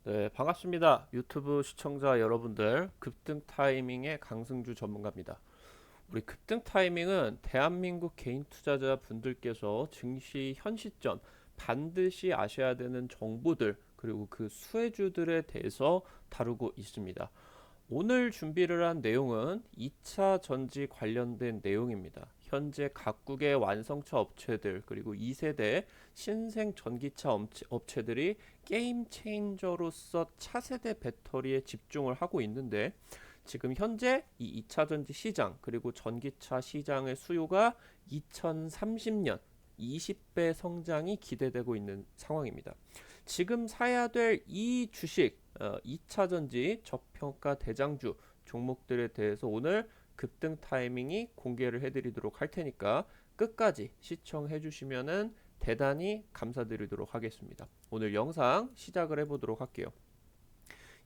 네, 반갑습니다. 유튜브 시청자 여러분들, 급등 타이밍의 강승주 전문가입니다. 우리 급등 타이밍은 대한민국 개인 투자자 분들께서 증시 현 시점 반드시 아셔야 되는 정보들, 그리고 그 수혜주들에 대해서 다루고 있습니다. 오늘 준비를 한 내용은 2차 전지 관련된 내용입니다. 현재 각국의 완성차 업체들 그리고 2세대 신생 전기차 업체들이 게임 체인저로서 차세대 배터리에 집중을 하고 있는데 지금 현재 이 2차 전지 시장 그리고 전기차 시장의 수요가 2030년 20배 성장이 기대되고 있는 상황입니다. 지금 사야 될 이 주식 2차 전지 저평가 대장주 종목들에 대해서 오늘 급등 타이밍이 공개를 해드리도록 할 테니까 끝까지 시청해 주시면은 대단히 감사드리도록 하겠습니다. 오늘 영상 시작을 해보도록 할게요.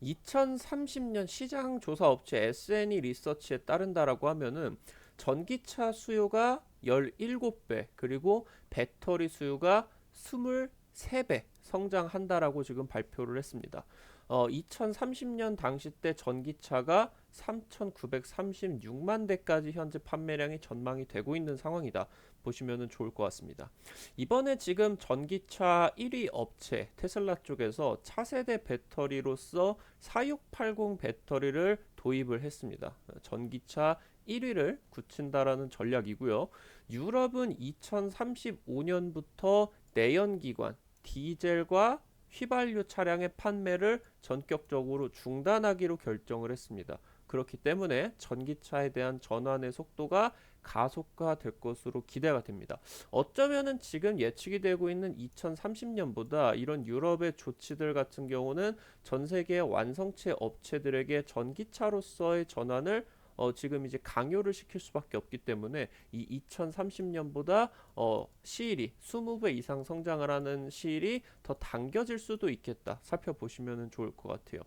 2030년 시장 조사 업체 S&E 리서치에 따른다라고 하면은 전기차 수요가 17배 그리고 배터리 수요가 23배 성장한다라고 지금 발표를 했습니다. 2030년 당시 때 전기차가 3,936만 대까지 현재 판매량이 전망이 되고 있는 상황이다. 보시면 좋을 것 같습니다. 이번에 지금 전기차 1위 업체 테슬라 쪽에서 차세대 배터리로서 4680 배터리를 도입을 했습니다. 전기차 1위를 굳힌다라는 전략이고요. 유럽은 2035년부터 내연기관, 디젤과 휘발유 차량의 판매를 전격적으로 중단하기로 결정을 했습니다. 그렇기 때문에 전기차에 대한 전환의 속도가 가속화될 것으로 기대가 됩니다. 어쩌면은 지금 예측이 되고 있는 2030년보다 이런 유럽의 조치들 같은 경우는 전 세계 완성체 업체들에게 전기차로서의 전환을 지금 이제 강요를 시킬 수밖에 없기 때문에 이 2030년보다 시일이 20배 이상 성장을 하는 시일이 더 당겨질 수도 있겠다. 살펴보시면 좋을 것 같아요.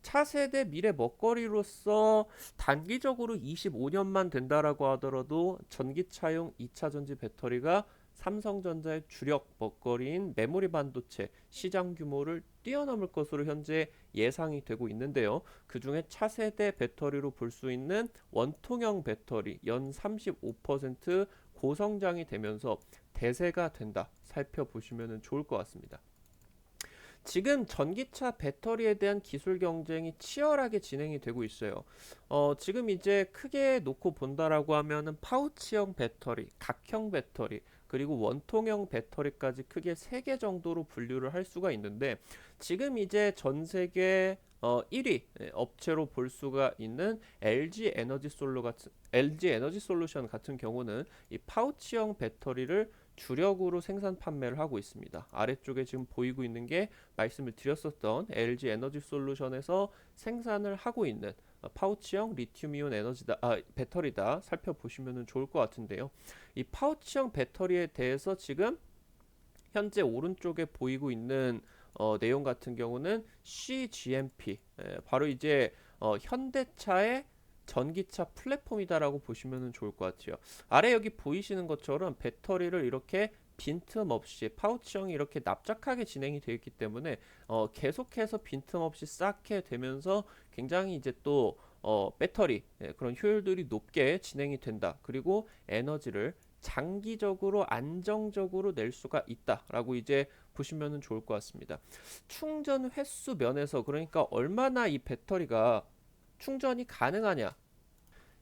차세대 미래 먹거리로서 단기적으로 25년만 된다라고 하더라도 전기차용 2차 전지 배터리가 삼성전자의 주력 먹거리인 메모리 반도체 시장 규모를 뛰어넘을 것으로 현재 예상이 되고 있는데요. 그 중에 차세대 배터리로 볼 수 있는 원통형 배터리 연 35% 고성장이 되면서 대세가 된다. 살펴보시면 좋을 것 같습니다. 지금 전기차 배터리에 대한 기술 경쟁이 치열하게 진행이 되고 있어요. 지금 이제 크게 놓고 본다라고 하면은 파우치형 배터리, 각형 배터리, 그리고 원통형 배터리까지 크게 3개 정도로 분류를 할 수가 있는데 지금 이제 전 세계 1위 업체로 볼 수가 있는 LG 에너지 솔루션 같은 경우는 이 파우치형 배터리를 주력으로 생산 판매를 하고 있습니다. 아래쪽에 지금 보이고 있는 게 말씀을 드렸었던 LG 에너지 솔루션에서 생산을 하고 있는 파우치형 리튬이온 배터리다 살펴보시면 좋을 것 같은데요. 이 파우치형 배터리에 대해서 지금 현재 오른쪽에 보이고 있는 내용 같은 경우는 CGMP 바로 이제 현대차의 전기차 플랫폼이다라고 보시면 좋을 것 같아요. 아래 여기 보이시는 것처럼 배터리를 이렇게 빈틈없이 파우치형이 이렇게 납작하게 진행이 되어 있기 때문에 계속해서 빈틈없이 쌓게 되면서 굉장히 이제 또 배터리 그런 효율들이 높게 진행이 된다. 그리고 에너지를 장기적으로 안정적으로 낼 수가 있다라고 이제 보시면 좋을 것 같습니다. 충전 횟수 면에서 그러니까 얼마나 이 배터리가 충전이 가능하냐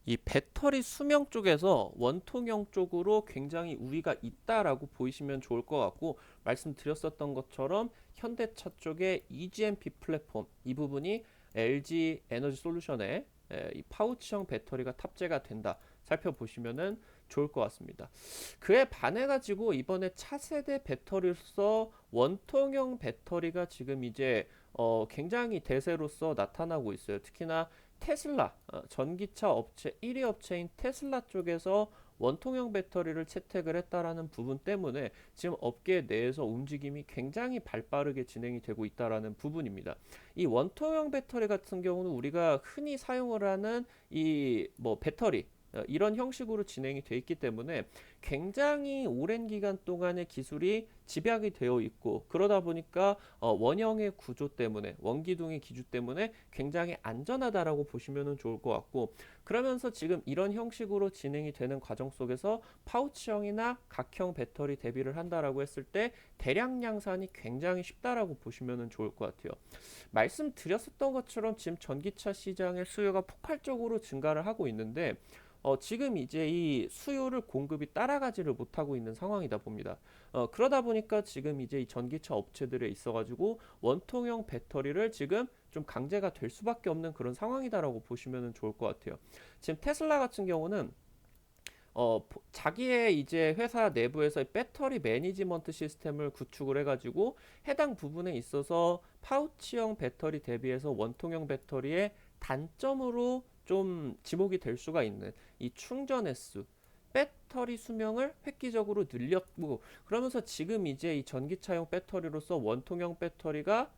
이 배터리 수명 쪽에서 원통형 쪽으로 굉장히 우위가 있다라고 보이시면 좋을 것 같고 말씀드렸었던 것처럼 현대차 쪽의 EGMP 플랫폼 이 부분이 LG 에너지 솔루션에 이 파우치형 배터리가 탑재가 된다 살펴보시면은 좋을 것 같습니다. 그에 반해 가지고 이번에 차세대 배터리로서 원통형 배터리가 지금 이제 굉장히 대세로서 나타나고 있어요. 특히나 테슬라 전기차 업체 1위 업체인 테슬라 쪽에서 원통형 배터리를 채택을 했다라는 부분 때문에 지금 업계 내에서 움직임이 굉장히 발빠르게 진행이 되고 있다라는 부분입니다. 이 원통형 배터리 같은 경우는 우리가 흔히 사용을 하는 이 뭐 배터리 이런 형식으로 진행이 돼 있기 때문에 굉장히 오랜 기간 동안의 기술이 집약이 되어 있고, 그러다 보니까 원형의 구조 때문에, 원기둥의 기주 때문에 굉장히 안전하다라고 보시면 좋을 것 같고, 그러면서 지금 이런 형식으로 진행이 되는 과정 속에서 파우치형이나 각형 배터리 대비를 한다라고 했을 때 대량 양산이 굉장히 쉽다라고 보시면 좋을 것 같아요. 말씀드렸었던 것처럼 지금 전기차 시장의 수요가 폭발적으로 증가를 하고 있는데, 지금 이제 이 수요를 공급이 따라가지를 못하고 있는 상황이다 봅니다. 그러다 보니까 지금 이제 이 전기차 업체들에 있어가지고 원통형 배터리를 지금 좀 강제가 될 수밖에 없는 그런 상황이다라고 보시면 좋을 것 같아요. 지금 테슬라 같은 경우는 자기의 이제 회사 내부에서 배터리 매니지먼트 시스템을 구축을 해가지고 해당 부분에 있어서 파우치형 배터리 대비해서 원통형 배터리의 단점으로 좀 지목이 될 수가 있는 이 충전 횟수, 배터리 수명을 획기적으로 늘렸고, 그러면서 지금 이제 이 전기차용 배터리로서 원통형 배터리가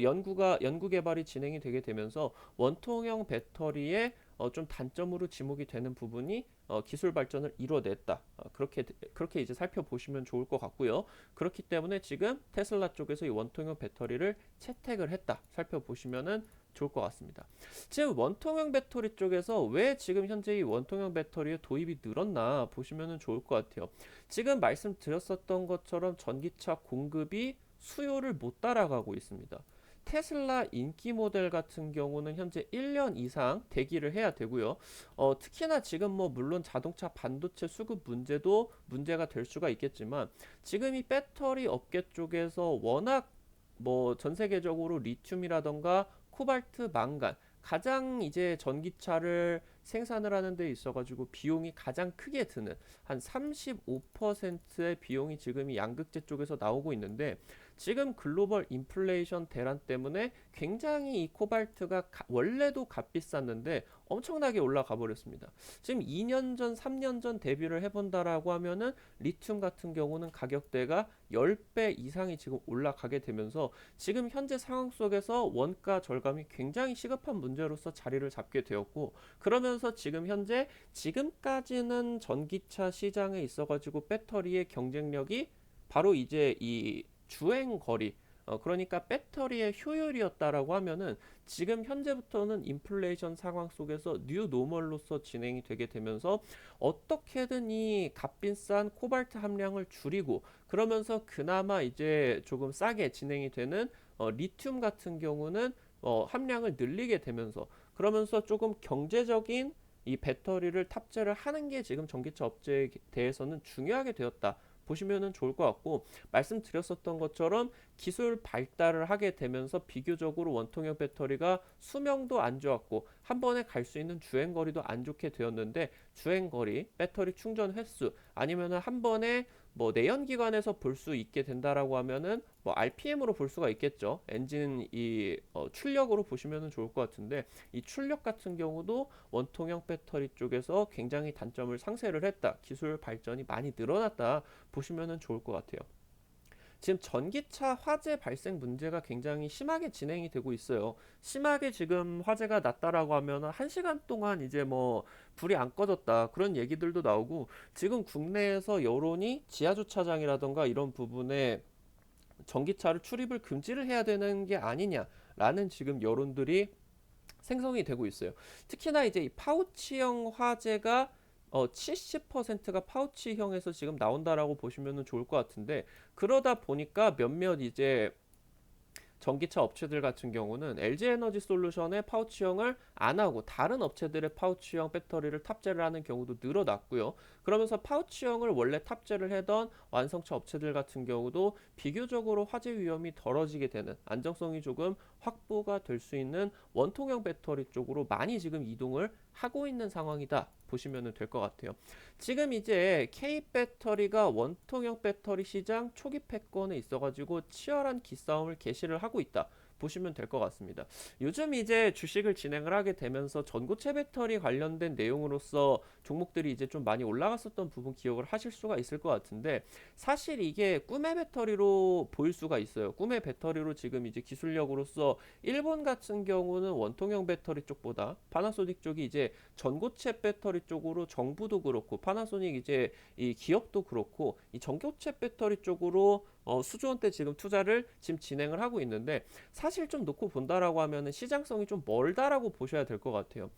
연구 개발이 진행이 되게 되면서 원통형 배터리의 좀 단점으로 지목이 되는 부분이 기술 발전을 이뤄냈다. 그렇게 이제 살펴보시면 좋을 것 같고요. 그렇기 때문에 지금 테슬라 쪽에서 이 원통형 배터리를 채택을 했다. 살펴보시면은 좋을 것 같습니다. 지금 원통형 배터리 쪽에서 왜 지금 현재 이 원통형 배터리의 도입이 늘었나 보시면은 좋을 것 같아요. 지금 말씀드렸었던 것처럼 전기차 공급이 수요를 못 따라가고 있습니다. 테슬라 인기 모델 같은 경우는 현재 1년 이상 대기를 해야 되고요. 특히나 지금 뭐 물론 자동차 반도체 수급 문제도 문제가 될 수가 있겠지만, 지금 이 배터리 업계 쪽에서 워낙 뭐 전 세계적으로 리튬이라던가 코발트, 망간, 가장 이제 전기차를 생산을 하는 데 있어가지고 비용이 가장 크게 드는 한 35%의 비용이 지금 이 양극재 쪽에서 나오고 있는데, 지금 글로벌 인플레이션 대란 때문에 굉장히 이 코발트가 원래도 값비쌌는데 엄청나게 올라가 버렸습니다. 지금 2년 전, 3년 전 대비를 해본다라고 하면은 리튬 같은 경우는 가격대가 10배 이상이 지금 올라가게 되면서 지금 현재 상황 속에서 원가 절감이 굉장히 시급한 문제로서 자리를 잡게 되었고, 그러면서 지금 현재 지금까지는 전기차 시장에 있어가지고 배터리의 경쟁력이 바로 이제 이 주행 거리, 그러니까 배터리의 효율이었다라고 하면은 지금 현재부터는 인플레이션 상황 속에서 뉴 노멀로서 진행이 되게 되면서 어떻게든 이 값비싼 코발트 함량을 줄이고, 그러면서 그나마 이제 조금 싸게 진행이 되는 리튬 같은 경우는 함량을 늘리게 되면서, 그러면서 조금 경제적인 이 배터리를 탑재를 하는 게 지금 전기차 업체에 대해서는 중요하게 되었다 보시면은 좋을 것 같고, 말씀드렸었던 것처럼 기술 발달을 하게 되면서 비교적으로 원통형 배터리가 수명도 안 좋았고 한 번에 갈 수 있는 주행 거리도 안 좋게 되었는데, 주행 거리, 배터리 충전 횟수, 아니면은 한 번에 뭐 내연기관에서 볼 수 있게 된다라고 하면은 뭐 RPM으로 볼 수가 있겠죠. 엔진 이 출력으로 보시면은 좋을 것 같은데, 이 출력 같은 경우도 원통형 배터리 쪽에서 굉장히 단점을 상쇄를 했다. 기술 발전이 많이 늘어났다 보시면은 좋을 것 같아요. 지금 전기차 화재 발생 문제가 굉장히 심하게 진행이 되고 있어요. 심하게 지금 화재가 났다라고 하면 1시간 동안 이제 뭐 불이 안 꺼졌다 그런 얘기들도 나오고, 지금 국내에서 여론이 지하주차장이라던가 이런 부분에 전기차를 출입을 금지를 해야 되는 게 아니냐라는 지금 여론들이 생성이 되고 있어요. 특히나 이제 이 파우치형 화재가 70%가 파우치형에서 지금 나온다라고 보시면 좋을 것 같은데, 그러다 보니까 몇몇 이제 전기차 업체들 같은 경우는 LG 에너지 솔루션의 파우치형을 안 하고 다른 업체들의 파우치형 배터리를 탑재를 하는 경우도 늘어났고요. 그러면서 파우치형을 원래 탑재를 하던 완성차 업체들 같은 경우도 비교적으로 화재 위험이 덜어지게 되는, 안정성이 조금 확보가 될 수 있는 원통형 배터리 쪽으로 많이 지금 이동을 하고 있는 상황이다 보시면 될 것 같아요. 지금 이제 K 배터리가 원통형 배터리 시장 초기 패권에 있어가지고 치열한 기싸움을 개시를 하고 있다 보시면 될 것 같습니다. 요즘 이제 주식을 진행을 하게 되면서 전고체 배터리 관련된 내용으로서 종목들이 이제 좀 많이 올라갔었던 부분 기억을 하실 수가 있을 것 같은데, 사실 이게 꿈의 배터리로 보일 수가 있어요. 꿈의 배터리로 지금 이제 기술력으로서 일본 같은 경우는 원통형 배터리 쪽보다 파나소닉 쪽이 이제 전고체 배터리 쪽으로 정부도 그렇고 파나소닉 이제 이 기업도 그렇고 이 전고체 배터리 쪽으로 수조 원대 지금 투자를 지금 진행을 하고 있는데, 사실 좀 놓고 본다라고 하면은 시장성이 좀 멀다라고 보셔야 될 것 같아요.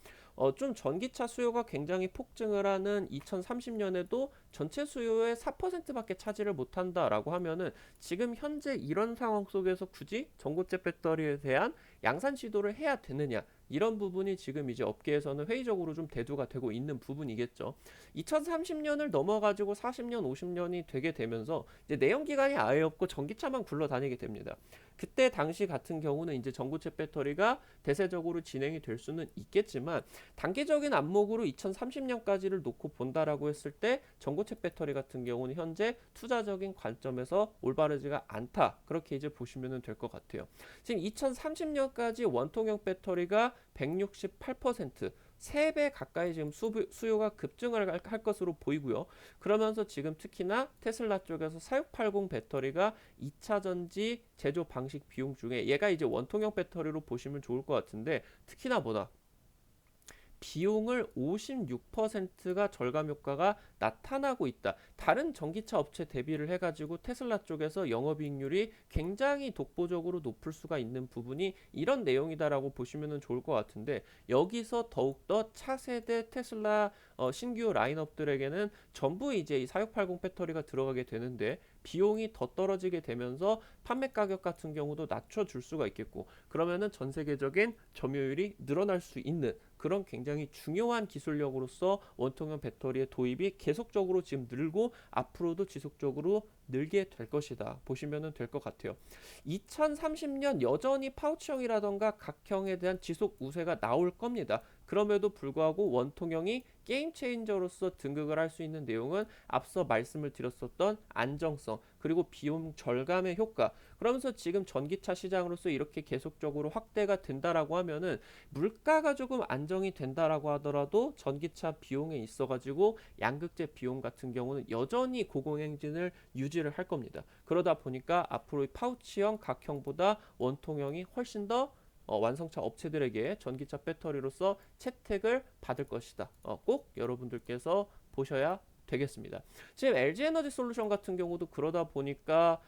좀 전기차 수요가 굉장히 폭증을 하는 2030년에도 전체 수요의 4%밖에 차지를 못한다라고 하면은, 지금 현재 이런 상황 속에서 굳이 전고체 배터리에 대한 양산 시도를 해야 되느냐, 이런 부분이 지금 이제 업계에서는 회의적으로 좀 대두가 되고 있는 부분이겠죠. 2030년을 넘어가지고 40년, 50년이 되게 되면서 이제 내연 기관이 아예 없고 전기차만 굴러다니게 됩니다. 그때 당시 같은 경우는 이제 전고체 배터리가 대세적으로 진행이 될 수는 있겠지만, 단기적인 안목으로 2030년까지를 놓고 본다라고 했을 때 전고체 배터리 같은 경우는 현재 투자적인 관점에서 올바르지가 않다, 그렇게 이제 보시면 될 것 같아요. 지금 2030년까지 원통형 배터리가 168%, 3배 가까이 지금 수요가 급증을 할 것으로 보이고요. 그러면서 지금 특히나 테슬라 쪽에서 4680 배터리가 2차 전지 제조 방식 비용 중에 얘가 이제 원통형 배터리로 보시면 좋을 것 같은데, 특히나 뭐다, 비용을 56%가 절감 효과가 나타나고 있다. 다른 전기차 업체 대비를 해가지고 테슬라 쪽에서 영업이익률이 굉장히 독보적으로 높을 수가 있는 부분이 이런 내용이다라고 보시면 좋을 것 같은데, 여기서 더욱더 차세대 테슬라 신규 라인업들에게는 전부 이제 이 4680 배터리가 들어가게 되는데, 비용이 더 떨어지게 되면서 판매 가격 같은 경우도 낮춰줄 수가 있겠고, 그러면은 전 세계적인 점유율이 늘어날 수 있는 그런 굉장히 중요한 기술력으로서 원통형 배터리의 도입이 계속적으로 지금 늘고 앞으로도 지속적으로 늘게 될 것이다, 보시면 될 것 같아요. 2030년 여전히 파우치형이라던가 각형에 대한 지속 우세가 나올 겁니다. 그럼에도 불구하고 원통형이 게임 체인저로서 등극을 할 수 있는 내용은 앞서 말씀을 드렸었던 안정성, 그리고 비용 절감의 효과, 그러면서 지금 전기차 시장으로서 이렇게 계속적으로 확대가 된다라고 하면은, 물가가 조금 안정이 된다라고 하더라도 전기차 비용에 있어가지고 양극재 비용 같은 경우는 여전히 고공행진을 유지를 할 겁니다. 그러다 보니까 앞으로 파우치형 각형보다 원통형이 훨씬 더 완성차 업체들에게 전기차 배터리로서 채택을 받을 것이다. 꼭 여러분들께서 보셔야 되겠습니다. 지금 LG에너지 솔루션 같은 경우도 그러다 보니까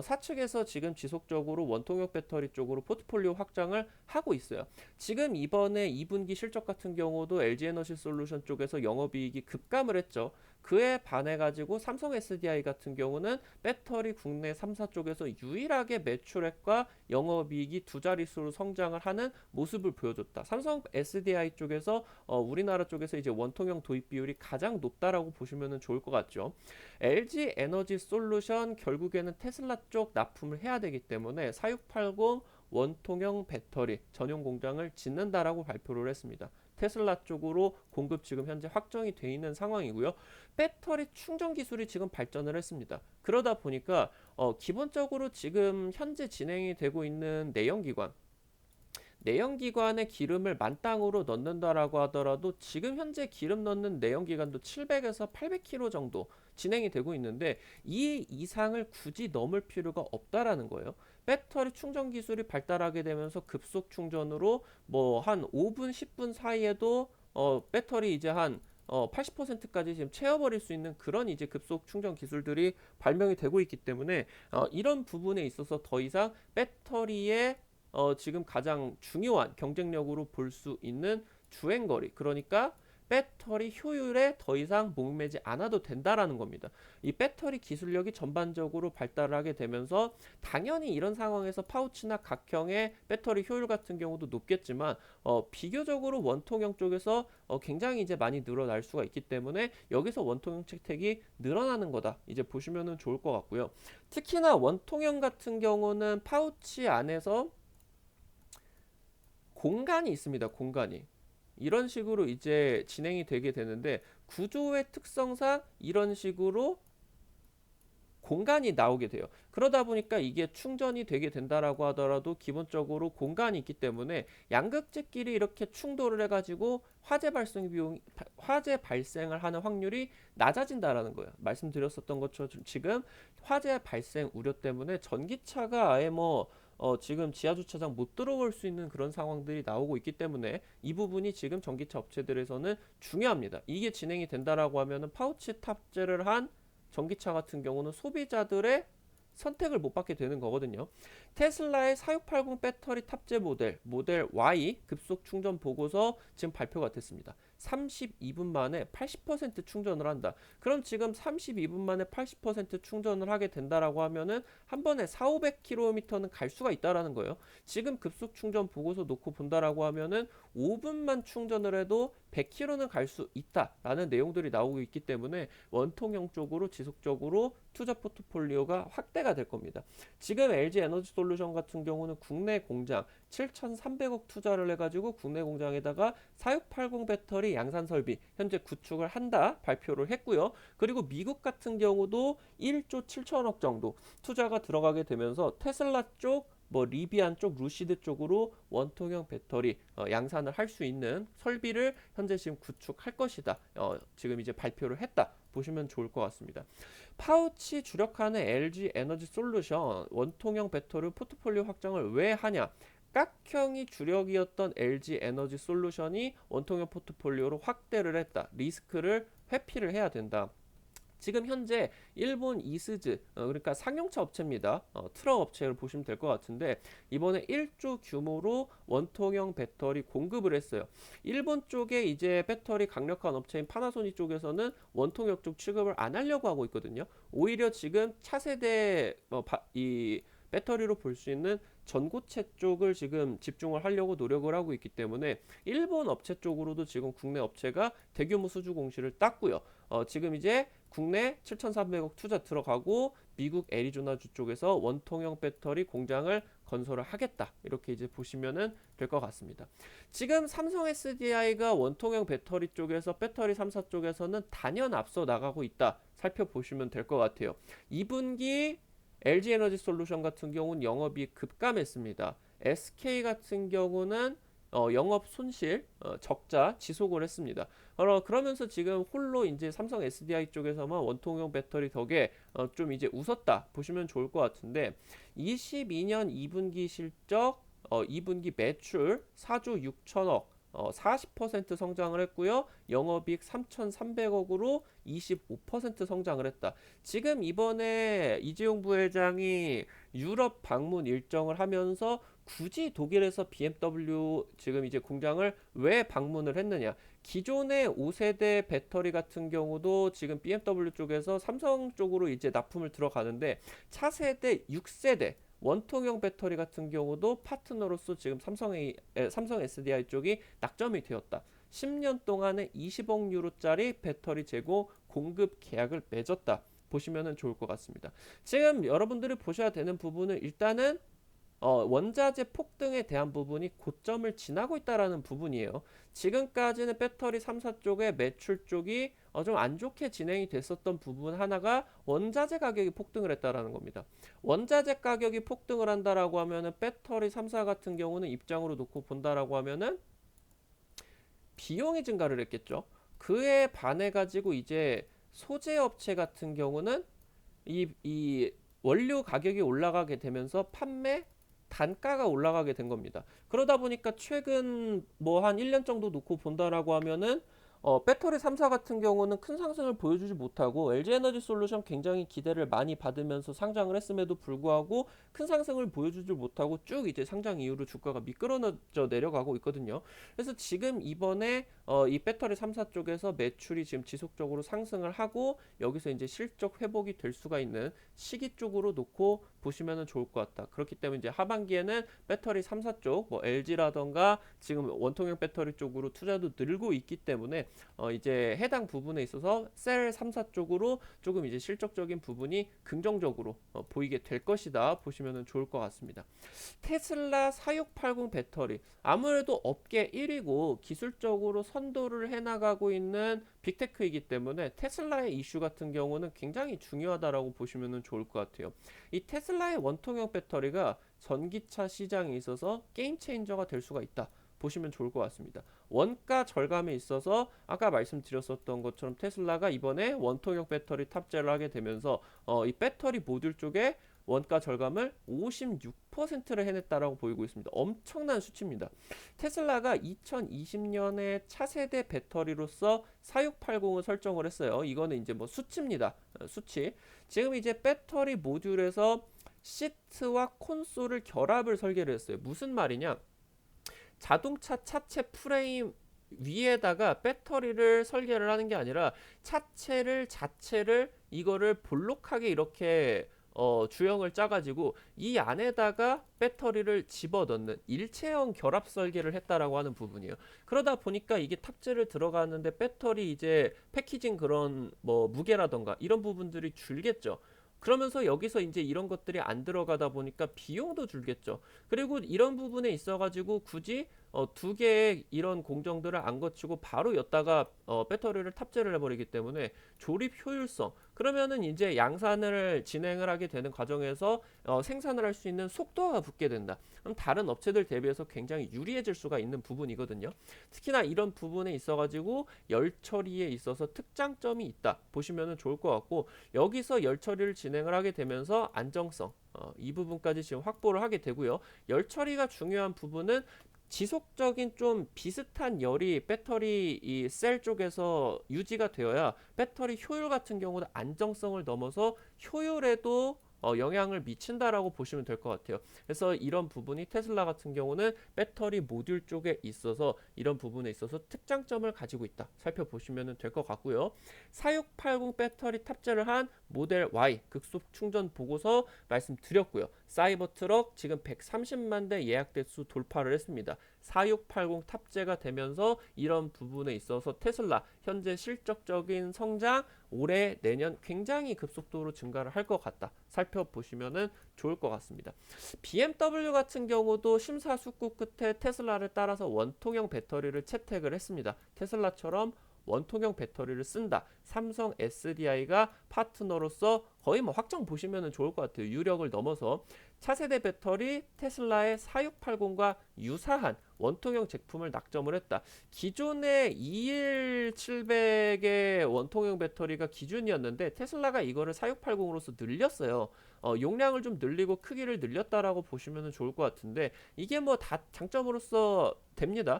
사측에서 지금 지속적으로 원통형 배터리 쪽으로 포트폴리오 확장을 하고 있어요. 지금 이번에 2분기 실적 같은 경우도 LG에너지 솔루션 쪽에서 영업이익이 급감을 했죠. 그에 반해 가지고 삼성 SDI 같은 경우는 배터리 국내 3사 쪽에서 유일하게 매출액과 영업이익이 두 자릿수로 성장을 하는 모습을 보여줬다. 삼성 SDI 쪽에서 우리나라 쪽에서 이제 원통형 도입 비율이 가장 높다라고 보시면 좋을 것 같죠. LG 에너지 솔루션 결국에는 테슬라 쪽 납품을 해야 되기 때문에 4680 원통형 배터리 전용 공장을 짓는다라고 발표를 했습니다. 테슬라 쪽으로 공급 지금 현재 확정이 돼 있는 상황이고요. 배터리 충전 기술이 지금 발전을 했습니다. 그러다 보니까 기본적으로 지금 현재 진행이 되고 있는 내연기관의 기름을 만땅으로 넣는다라고 하더라도 지금 현재 기름 넣는 내연기관도 700에서 800km 정도 진행이 되고 있는데, 이 이상을 굳이 넘을 필요가 없다라는 거예요. 배터리 충전 기술이 발달하게 되면서 급속 충전으로 뭐 한 5분, 10분 사이에도 배터리 이제 한 80%까지 지금 채워버릴 수 있는 그런 이제 급속 충전 기술들이 발명이 되고 있기 때문에 이런 부분에 있어서 더 이상 배터리의 지금 가장 중요한 경쟁력으로 볼 수 있는 주행거리, 그러니까 배터리 효율에 더 이상 목매지 않아도 된다라는 겁니다. 이 배터리 기술력이 전반적으로 발달을 하게 되면서 당연히 이런 상황에서 파우치나 각형의 배터리 효율 같은 경우도 높겠지만 비교적으로 원통형 쪽에서 굉장히 이제 많이 늘어날 수가 있기 때문에 여기서 원통형 채택이 늘어나는 거다, 이제 보시면 좋을 것 같고요. 특히나 원통형 같은 경우는 파우치 안에서 공간이 있습니다. 공간이. 이런 식으로 이제 진행이 되게 되는데, 구조의 특성상 이런 식으로 공간이 나오게 돼요. 그러다 보니까 이게 충전이 되게 된다라고 하더라도 기본적으로 공간이 있기 때문에 양극재끼리 이렇게 충돌을 해가지고 화재 발생을 하는 확률이 낮아진다라는 거예요. 말씀드렸었던 것처럼 지금 화재 발생 우려 때문에 전기차가 아예 지금 지하 주차장 못 들어올 수 있는 그런 상황들이 나오고 있기 때문에 이 부분이 지금 전기차 업체들에서는 중요합니다. 이게 진행이 된다라고 하면은 파우치 탑재를 한 전기차 같은 경우는 소비자들의 선택을 못 받게 되는 거거든요. 테슬라의 4680 배터리 탑재 모델 Y 급속 충전 보고서 지금 발표가 됐습니다. 32분 만에 80% 충전을 한다. 그럼 지금 32분 만에 80% 충전을 하게 된다라고 하면은 한 번에 4,500km는 갈 수가 있다라는 거예요. 지금 급속 충전 보고서 놓고 본다라고 하면은 5분만 충전을 해도 100km는 갈 수 있다라는 내용들이 나오고 있기 때문에 원통형 쪽으로 지속적으로 투자 포트폴리오가 확대가 될 겁니다. 지금 LG 에너지 솔루션 같은 경우는 국내 공장 7,300억 투자를 해가지고 국내 공장에다가 4680 배터리 양산 설비 현재 구축을 한다 발표를 했고요. 그리고 미국 같은 경우도 1조 7천억 정도 투자가 들어가게 되면서 테슬라 쪽 리비안 쪽, 루시드 쪽으로 원통형 배터리 양산을 할 수 있는 설비를 현재 지금 구축할 것이다. 지금 이제 발표를 했다. 보시면 좋을 것 같습니다. 파우치 주력하는 LG 에너지 솔루션 원통형 배터리 포트폴리오 확장을 왜 하냐? 깍형이 주력이었던 LG 에너지 솔루션이 원통형 포트폴리오로 확대를 했다. 리스크를 회피를 해야 된다. 지금 현재 일본 이스즈 그러니까 상용차 업체입니다. 트럭 업체를 보시면 될 것 같은데 이번에 1조 규모로 원통형 배터리 공급을 했어요. 일본 쪽에 이제 배터리 강력한 업체인 파나소닉 쪽에서는 원통형 쪽 취급을 안 하려고 하고 있거든요. 오히려 지금 차세대 이 배터리로 볼 수 있는 전고체 쪽을 지금 집중을 하려고 노력을 하고 있기 때문에 일본 업체 쪽으로도 지금 국내 업체가 대규모 수주 공시를 땄고요. 지금 이제 국내 7,300억 투자 들어가고 미국 애리조나주 쪽에서 원통형 배터리 공장을 건설을 하겠다. 이렇게 이제 보시면은 될 것 같습니다. 지금 삼성 SDI가 원통형 배터리 쪽에서 배터리 3사 쪽에서는 단연 앞서 나가고 있다. 살펴보시면 될 것 같아요. 2분기 LG 에너지 솔루션 같은 경우는 영업이익 급감했습니다. SK 같은 경우는 영업 손실 적자 지속을 했습니다. 그러면서 지금 홀로 이제 삼성 SDI 쪽에서만 원통형 배터리 덕에 좀 이제 웃었다 보시면 좋을 것 같은데 22년 2분기 실적 2분기 매출 4조 6천억 40% 성장을 했고요. 영업이익 3,300억으로 25% 성장을 했다. 지금 이번에 이재용 부회장이 유럽 방문 일정을 하면서 굳이 독일에서 BMW 지금 이제 공장을 왜 방문을 했느냐? 기존의 5세대 배터리 같은 경우도 지금 BMW 쪽에서 삼성 쪽으로 이제 납품을 들어가는데 차세대 6세대 원통형 배터리 같은 경우도 파트너로서 지금 삼성 SDI 쪽이 낙점이 되었다. 10년 동안에 20억 유로짜리 배터리 재고 공급 계약을 맺었다. 보시면 좋을 것 같습니다. 지금 여러분들이 보셔야 되는 부분은 일단은 원자재 폭등에 대한 부분이 고점을 지나고 있다라는 부분이에요. 지금까지는 배터리 3사 쪽의 매출 쪽이 좀 안 좋게 진행이 됐었던 부분 하나가 원자재 가격이 폭등을 했다라는 겁니다. 원자재 가격이 폭등을 한다라고 하면은 배터리 3사 같은 경우는 입장으로 놓고 본다라고 하면은 비용이 증가를 했겠죠. 그에 반해 가지고 이제 소재 업체 같은 경우는 이 원료 가격이 올라가게 되면서 판매 단가가 올라가게 된 겁니다. 그러다 보니까 최근 한 1년 정도 놓고 본다라고 하면은 배터리 3사 같은 경우는 큰 상승을 보여주지 못하고 LG 에너지 솔루션 굉장히 기대를 많이 받으면서 상장을 했음에도 불구하고 큰 상승을 보여주지 못하고 쭉 이제 상장 이후로 주가가 미끄러져 내려가고 있거든요. 그래서 지금 이번에 이 배터리 3사 쪽에서 매출이 지금 지속적으로 상승을 하고 여기서 이제 실적 회복이 될 수가 있는 시기 쪽으로 놓고 보시면 좋을 것 같다. 그렇기 때문에 이제 하반기에는 배터리 3사 쪽, LG라던가 지금 원통형 배터리 쪽으로 투자도 늘고 있기 때문에 이제 해당 부분에 있어서 셀 3사 쪽으로 조금 이제 실적적인 부분이 긍정적으로 보이게 될 것이다. 보시면 좋을 것 같습니다. 테슬라 4680 배터리 아무래도 업계 1위고 기술적으로 선도를 해나가고 있는 빅테크이기 때문에 테슬라의 이슈 같은 경우는 굉장히 중요하다라고 보시면 좋을 것 같아요. 이 테슬라의 원통형 배터리가 전기차 시장에 있어서 게임 체인저가 될 수가 있다. 보시면 좋을 것 같습니다. 원가 절감에 있어서 아까 말씀드렸었던 것처럼 테슬라가 이번에 원통형 배터리 탑재를 하게 되면서 이 배터리 모듈 쪽에 원가 절감을 56%를 해냈다라고 보이고 있습니다. 엄청난 수치입니다. 테슬라가 2020년에 차세대 배터리로서 4680을 설정을 했어요. 이거는 이제 뭐 수치입니다. 수치. 지금 이제 배터리 모듈에서 시트와 콘솔을 결합을 설계를 했어요. 무슨 말이냐? 자동차 차체 프레임 위에다가 배터리를 설계를 하는 게 아니라 차체를 자체를 이거를 볼록하게 이렇게 주형을 짜가지고 이 안에다가 배터리를 집어넣는 일체형 결합 설계를 했다라고 하는 부분이에요. 그러다 보니까 이게 탑재를 들어가는데 배터리 이제 패키징 그런 뭐 무게라던가 이런 부분들이 줄겠죠. 그러면서 여기서 이제 이런 것들이 안 들어가다 보니까 비용도 줄겠죠. 그리고 이런 부분에 있어가지고 굳이 두 개의 이런 공정들을 안 거치고 바로 였다가 배터리를 탑재를 해버리기 때문에 조립 효율성 그러면은 이제 양산을 진행을 하게 되는 과정에서 생산을 할 수 있는 속도가 붙게 된다. 그럼 다른 업체들 대비해서 굉장히 유리해질 수가 있는 부분이거든요. 특히나 이런 부분에 있어가지고 열 처리에 있어서 특장점이 있다 보시면은 좋을 것 같고 여기서 열 처리를 진행을 하게 되면서 안정성 이 부분까지 지금 확보를 하게 되고요. 열 처리가 중요한 부분은 지속적인 좀 비슷한 열이 배터리 이 셀 쪽에서 유지가 되어야 배터리 효율 같은 경우는 안정성을 넘어서 효율에도 영향을 미친다라고 보시면 될 것 같아요. 그래서 이런 부분이 테슬라 같은 경우는 배터리 모듈 쪽에 있어서 이런 부분에 있어서 특장점을 가지고 있다. 살펴보시면 될 것 같고요. 4680 배터리 탑재를 한 모델 Y 극속 충전 보고서 말씀드렸고요. 사이버 트럭 지금 130만 대 예약 대수 돌파를 했습니다. 4680 탑재가 되면서 이런 부분에 있어서 테슬라 현재 실적적인 성장 올해 내년 굉장히 급속도로 증가를 할 것 같다. 살펴보시면 좋을 것 같습니다. BMW 같은 경우도 심사숙고 끝에 테슬라를 따라서 원통형 배터리를 채택을 했습니다. 테슬라처럼 원통형 배터리를 쓴다. 삼성 SDI가 파트너로서 거의 뭐 확정 보시면 좋을 것 같아요. 유력을 넘어서 차세대 배터리 테슬라의 4680과 유사한 원통형 제품을 낙점을 했다. 기존의 21700의 원통형 배터리가 기준이었는데 테슬라가 이거를 4680으로서 늘렸어요. 용량을 좀 늘리고 크기를 늘렸다라고 보시면 좋을 것 같은데 이게 뭐 다 장점으로서 됩니다.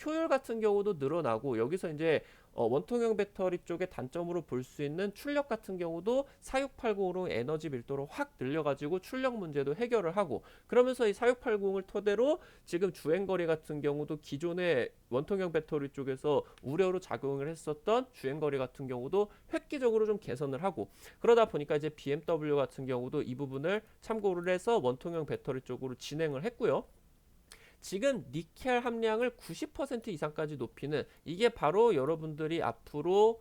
효율 같은 경우도 늘어나고 여기서 이제 원통형 배터리 쪽에 단점으로 볼 수 있는 출력 같은 경우도 4680으로 에너지 밀도를 확 늘려가지고 출력 문제도 해결을 하고 그러면서 이 4680을 토대로 지금 주행거리 같은 경우도 기존의 원통형 배터리 쪽에서 우려로 작용을 했었던 주행거리 같은 경우도 획기적으로 좀 개선을 하고 그러다 보니까 이제 BMW 같은 경우도 이 부분을 참고를 해서 원통형 배터리 쪽으로 진행을 했고요. 지금 니켈 함량을 90% 이상까지 높이는 이게 바로 여러분들이 앞으로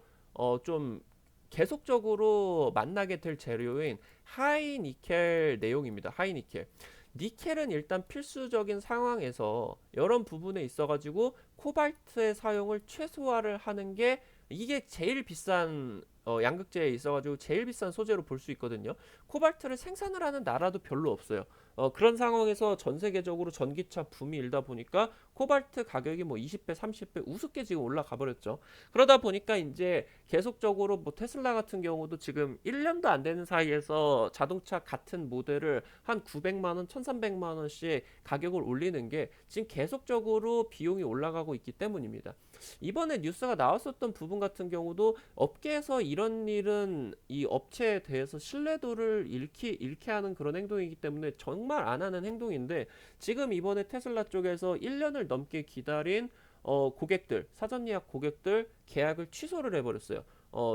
좀 계속적으로 만나게 될 재료인 하이 니켈 내용입니다. 하이 니켈. 니켈은 일단 필수적인 상황에서 이런 부분에 있어가지고 코발트의 사용을 최소화를 하는 게 이게 제일 비싼 양극재에 있어가지고 제일 비싼 소재로 볼 수 있거든요. 코발트를 생산을 하는 나라도 별로 없어요. 그런 상황에서 전 세계적으로 전기차 붐이 일다 보니까 코발트 가격이 뭐 20배, 30배 우습게 지금 올라가 버렸죠. 그러다 보니까 이제 계속적으로 뭐 테슬라 같은 경우도 지금 1년도 안 되는 사이에서 자동차 같은 모델을 한 900만 원, 1,300만 원씩 가격을 올리는 게 지금 계속적으로 비용이 올라가고 있기 때문입니다. 이번에 뉴스가 나왔었던 부분 같은 경우도 업계에서 이런 일은 이 업체에 대해서 신뢰도를 잃게 하는 그런 행동이기 때문에 정말 안 하는 행동인데 지금 이번에 테슬라 쪽에서 1년을 넘게 기다린 고객들, 사전 예약 고객들 계약을 취소를 해버렸어요.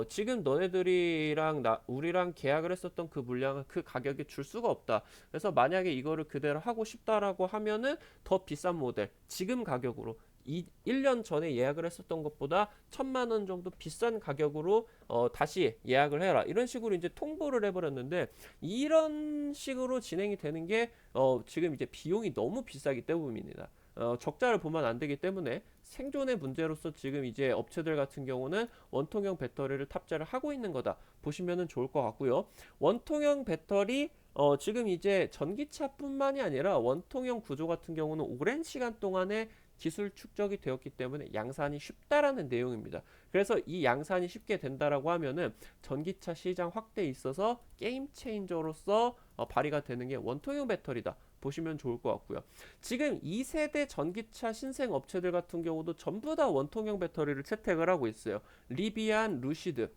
지금 너네들이랑 우리랑 계약을 했었던 그 물량을 그 가격에 줄 수가 없다. 그래서 만약에 이거를 그대로 하고 싶다라고 하면은 더 비싼 모델, 지금 가격으로 1년 전에 예약을 했었던 것보다 1,000만 원 정도 비싼 가격으로 다시 예약을 해라. 이런 식으로 이제 통보를 해버렸는데 이런 식으로 진행이 되는 게 지금 이제 비용이 너무 비싸기 때문입니다. 적자를 보면 안 되기 때문에 생존의 문제로서 지금 이제 업체들 같은 경우는 원통형 배터리를 탑재를 하고 있는 거다 보시면은 좋을 것 같고요. 원통형 배터리 지금 이제 전기차뿐만이 아니라 원통형 구조 같은 경우는 오랜 시간 동안에 기술 축적이 되었기 때문에 양산이 쉽다라는 내용입니다. 그래서 이 양산이 쉽게 된다라고 하면은 전기차 시장 확대에 있어서 게임 체인저로서 발휘가 되는 게 원통형 배터리다 보시면 좋을 것 같고요. 지금 2세대 전기차 신생 업체들 같은 경우도 전부 다 원통형 배터리를 채택을 하고 있어요. 리비안, 루시드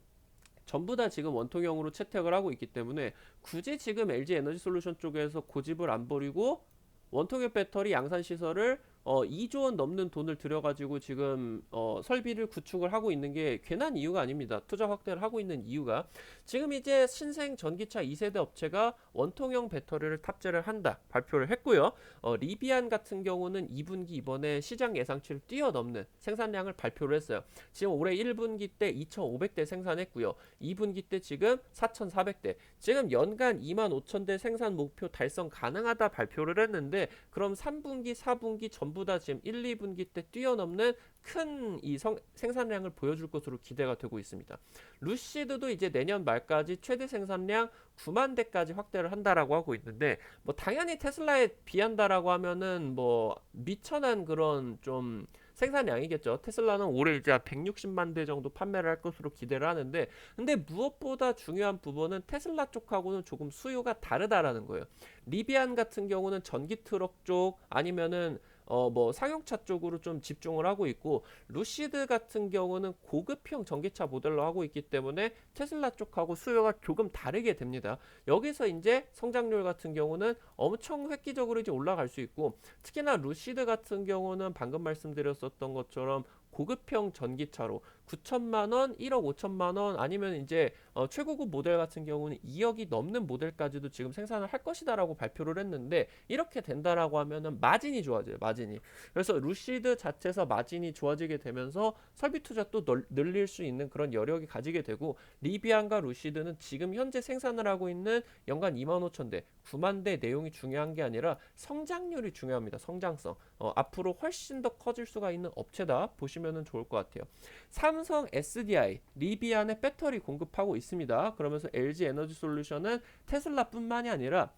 전부 다 지금 원통형으로 채택을 하고 있기 때문에 굳이 지금 LG 에너지 솔루션 쪽에서 고집을 안 버리고 원통형 배터리 양산 시설을 2조 원 넘는 돈을 들여가지고 지금 설비를 구축을 하고 있는 게 괜한 이유가 아닙니다. 투자 확대를 하고 있는 이유가 지금 이제 신생 전기차 2세대 업체가 원통형 배터리를 탑재를 한다 발표를 했고요. 리비안 같은 경우는 2분기 이번에 시장 예상치를 뛰어넘는 생산량을 발표를 했어요. 지금 올해 1분기 때 2,500대 생산했고요. 2분기 때 지금 4,400대. 지금 연간 25,000대 생산 목표 달성 가능하다 발표를 했는데 그럼 3분기, 4분기 전부 다 지금 1, 2분기 때 뛰어넘는 큰 이 생산량을 보여줄 것으로 기대가 되고 있습니다. 루시드도 이제 내년 말까지 최대 생산량 9만 대까지 확대를 한다라고 하고 있는데 뭐 당연히 테슬라에 비한다라고 하면은 뭐 미천한 그런 좀 생산량이겠죠. 테슬라는 올해 이제 160만 대 정도 판매를 할 것으로 기대를 하는데 근데 무엇보다 중요한 부분은 테슬라 쪽하고는 조금 수요가 다르다라는 거예요. 리비안 같은 경우는 전기 트럭 쪽 아니면은 뭐 상용차 쪽으로 좀 집중을 하고 있고 루시드 같은 경우는 고급형 전기차 모델로 하고 있기 때문에 테슬라 쪽하고 수요가 조금 다르게 됩니다. 여기서 이제 성장률 같은 경우는 엄청 획기적으로 이제 올라갈 수 있고 특히나 루시드 같은 경우는 방금 말씀드렸었던 것처럼 고급형 전기차로 9천만 원, 1억 5천만 원 아니면 이제 최고급 모델 같은 경우는 2억이 넘는 모델까지도 지금 생산을 할 것이다라고 발표를 했는데 이렇게 된다라고 하면은 마진이 좋아져요. 마진이. 그래서 루시드 자체에서 마진이 좋아지게 되면서 설비 투자 또 늘릴 수 있는 그런 여력이 가지게 되고 리비안과 루시드는 지금 현재 생산을 하고 있는 연간 25,000대, 9만 대 내용이 중요한 게 아니라 성장률이 중요합니다. 성장성. 앞으로 훨씬 더 커질 수가 있는 업체다 보시면 좋을 것 같아요. 삼성 SDI 리비안에 배터리 공급하고 있습니다. 그러면서 LG 에너지 솔루션은 테슬라뿐만이 아니라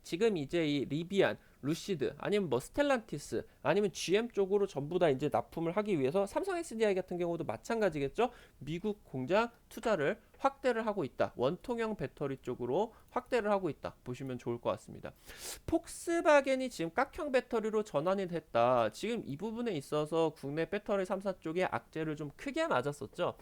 지금 이제 이 리비안, 루시드 아니면 뭐 스텔란티스 아니면 GM 쪽으로 전부 다 이제 납품을 하기 위해서 삼성 SDI 같은 경우도 마찬가지겠죠. 미국 공장 투자를 확대를 하고 있다. 원통형 배터리 쪽으로 확대를 하고 있다. 보시면 좋을 것 같습니다. 폭스바겐이 지금 깍형 배터리로 전환이 됐다. 지금 이 부분에 있어서 국내 배터리 3사 쪽에 악재를 좀 크게 맞았었죠.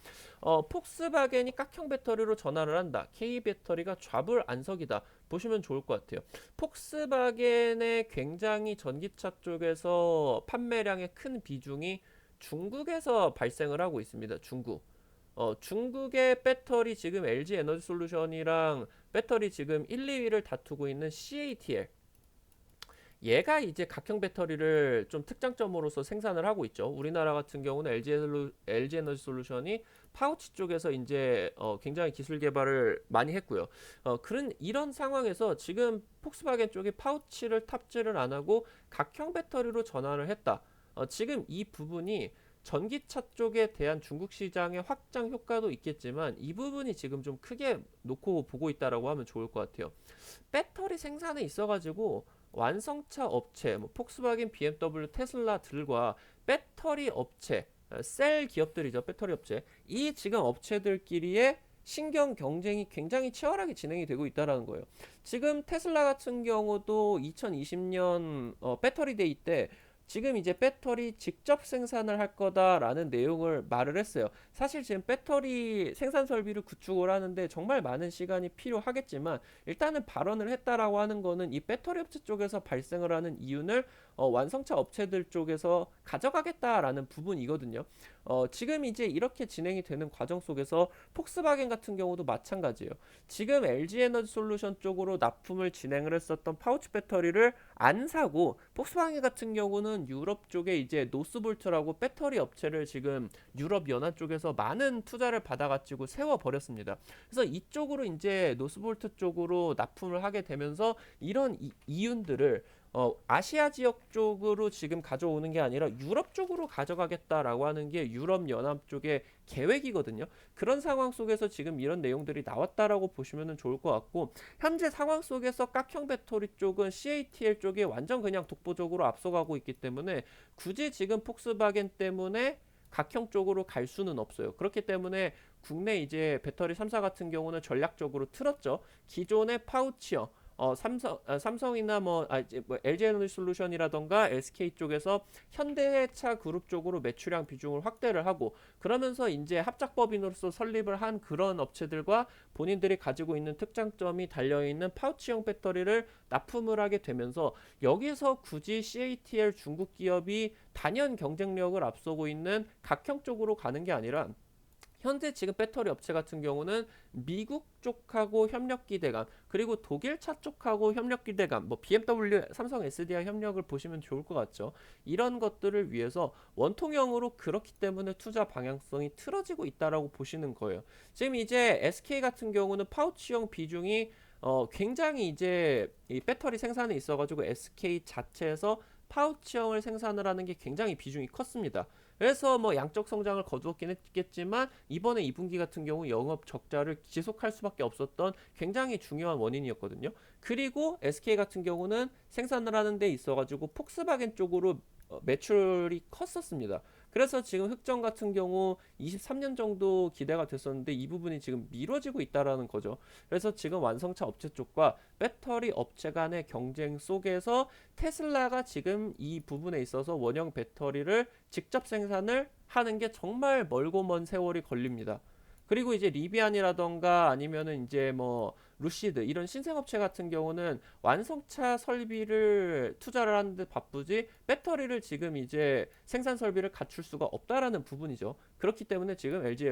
폭스바겐이 깍형 배터리로 전환을 한다. K 배터리가 좌불안석이다. 보시면 좋을 것 같아요. 폭스바겐의 굉장히 전기차 쪽에서 판매량의 큰 비중이 중국에서 발생을 하고 있습니다. 중국의 배터리 지금 LG 에너지 솔루션이랑 배터리 지금 1, 2위를 다투고 있는 CATL 얘가 이제 각형 배터리를 좀 특장점으로서 생산을 하고 있죠. 우리나라 같은 경우는 LG 에너지 솔루션이 파우치 쪽에서 이제 굉장히 기술 개발을 많이 했고요. 이런 상황에서 지금 폭스바겐 쪽이 파우치를 탑재를 안 하고 각형 배터리로 전환을 했다. 지금 이 부분이 전기차 쪽에 대한 중국 시장의 확장 효과도 있겠지만 이 부분이 지금 좀 크게 놓고 보고 있다라고 하면 좋을 것 같아요. 배터리 생산에 있어가지고 완성차 업체, 뭐 폭스바겐, BMW, 테슬라들과 배터리 업체, 셀 기업들이죠. 배터리 업체. 이 지금 업체들끼리의 신경 경쟁이 굉장히 치열하게 진행이 되고 있다라는 거예요. 지금 테슬라 같은 경우도 2020년 배터리 데이 때 지금 이제 배터리 직접 생산을 할 거다라는 내용을 말을 했어요. 사실 지금 배터리 생산 설비를 구축을 하는데 정말 많은 시간이 필요하겠지만 일단은 발언을 했다라고 하는 거는 이 배터리 업체 쪽에서 발생을 하는 이윤을 완성차 업체들 쪽에서 가져가겠다라는 부분이거든요. 지금 이제 이렇게 진행이 되는 과정 속에서 폭스바겐 같은 경우도 마찬가지예요. 지금 LG 에너지 솔루션 쪽으로 납품을 진행을 했었던 파우치 배터리를 안 사고 폭스바겐 같은 경우는 유럽 쪽에 이제 노스볼트라고 배터리 업체를 지금 유럽 연안 쪽에서 많은 투자를 받아가지고 세워버렸습니다. 그래서 이쪽으로 이제 노스볼트 쪽으로 납품을 하게 되면서 이런 이윤들을 아시아 지역 쪽으로 지금 가져오는 게 아니라 유럽 쪽으로 가져가겠다라고 하는 게 유럽 연합 쪽의 계획이거든요. 그런 상황 속에서 지금 이런 내용들이 나왔다라고 보시면 좋을 것 같고, 현재 상황 속에서 깍형 배터리 쪽은 CATL 쪽이 완전 그냥 독보적으로 앞서가고 있기 때문에 굳이 지금 폭스바겐 때문에 각형 쪽으로 갈 수는 없어요. 그렇기 때문에 국내 이제 배터리 3사 같은 경우는 전략적으로 틀었죠. 기존의 파우치형 삼성이나 이제 뭐 LG 에너지 솔루션이라던가 SK 쪽에서 현대차 그룹 쪽으로 매출량 비중을 확대를 하고, 그러면서 이제 합작법인으로서 설립을 한 그런 업체들과 본인들이 가지고 있는 특장점이 달려있는 파우치형 배터리를 납품을 하게 되면서, 여기서 굳이 CATL 중국 기업이 단연 경쟁력을 앞서고 있는 각형 쪽으로 가는 게 아니라, 현재 지금 배터리 업체 같은 경우는 미국 쪽하고 협력 기대감, 그리고 독일차 쪽하고 협력 기대감, 뭐 BMW, 삼성 SDI 협력을 보시면 좋을 것 같죠. 이런 것들을 위해서 원통형으로 그렇기 때문에 투자 방향성이 틀어지고 있다라고 보시는 거예요. 지금 이제 SK 같은 경우는 파우치형 비중이 굉장히 이제 이 배터리 생산에 있어가지고 SK 자체에서 파우치형을 생산을 하는 게 굉장히 비중이 컸습니다. 그래서 뭐 양적 성장을 거두었긴 했겠지만 이번에 2분기 같은 경우 영업 적자를 지속할 수밖에 없었던 굉장히 중요한 원인이었거든요. 그리고 SK 같은 경우는 생산을 하는 데 있어가지고 폭스바겐 쪽으로 매출이 컸었습니다. 그래서 지금 흑정 같은 경우 23년 정도 기대가 됐었는데 이 부분이 지금 미뤄지고 있다라는 거죠. 그래서 지금 완성차 업체 쪽과 배터리 업체 간의 경쟁 속에서 테슬라가 지금 이 부분에 있어서 원형 배터리를 직접 생산을 하는 게 정말 멀고 먼 세월이 걸립니다. 그리고 이제 리비안이라던가 아니면은 이제 뭐 루시드 이런 신생업체 같은 경우는 완성차 설비를 투자를 하는데 바쁘지 배터리를 지금 이제 생산 설비를 갖출 수가 없다라는 부분이죠. 그렇기 때문에 지금 LG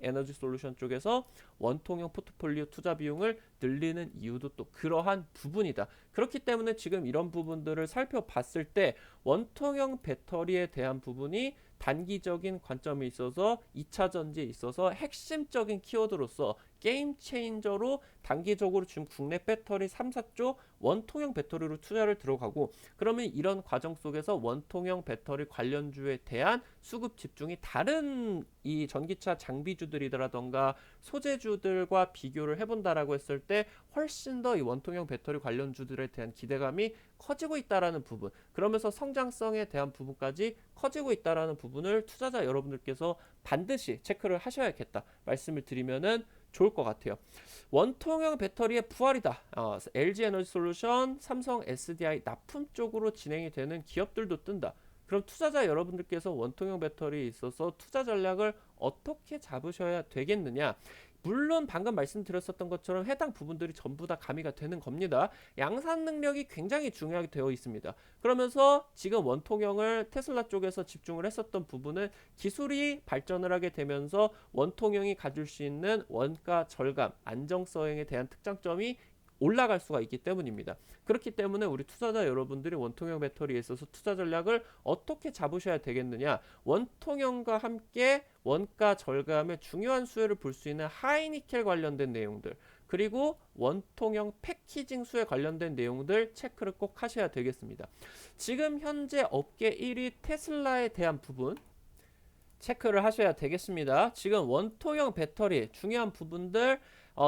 에너지 솔루션 쪽에서 원통형 포트폴리오 투자 비용을 늘리는 이유도 또 그러한 부분이다. 그렇기 때문에 지금 이런 부분들을 살펴봤을 때 원통형 배터리에 대한 부분이 단기적인 관점에 있어서 2차 전지에 있어서 핵심적인 키워드로서 게임 체인저로 단기적으로 지금 국내 배터리 3, 4조 원통형 배터리로 투자를 들어가고, 그러면 이런 과정 속에서 원통형 배터리 관련주에 대한 수급 집중이 다른 이 전기차 장비주들이라던가 소재주들과 비교를 해본다라고 했을 때 훨씬 더 이 원통형 배터리 관련주들에 대한 기대감이 커지고 있다라는 부분, 그러면서 성장성에 대한 부분까지 커지고 있다라는 부분을 투자자 여러분들께서 반드시 체크를 하셔야겠다 말씀을 드리면은 좋을 것 같아요. 원통형 배터리의 부활이다. LG 에너지 솔루션, 삼성 SDI 납품 쪽으로 진행이 되는 기업들도 뜬다. 그럼 투자자 여러분들께서 원통형 배터리에 있어서 투자 전략을 어떻게 잡으셔야 되겠느냐? 물론 방금 말씀드렸었던 것처럼 해당 부분들이 전부 다 가미가 되는 겁니다. 양산 능력이 굉장히 중요하게 되어 있습니다. 그러면서 지금 원통형을 테슬라 쪽에서 집중을 했었던 부분은 기술이 발전을 하게 되면서 원통형이 가질 수 있는 원가 절감, 안정성에 대한 특장점이 올라갈 수가 있기 때문입니다. 그렇기 때문에 우리 투자자 여러분들이 원통형 배터리에 있어서 투자 전략을 어떻게 잡으셔야 되겠느냐? 원통형과 함께 원가 절감의 중요한 수혜를 볼 수 있는 하이니켈 관련된 내용들, 그리고 원통형 패키징 수에 관련된 내용들 체크를 꼭 하셔야 되겠습니다. 지금 현재 업계 1위 테슬라에 대한 부분 체크를 하셔야 되겠습니다. 지금 원통형 배터리 중요한 부분들,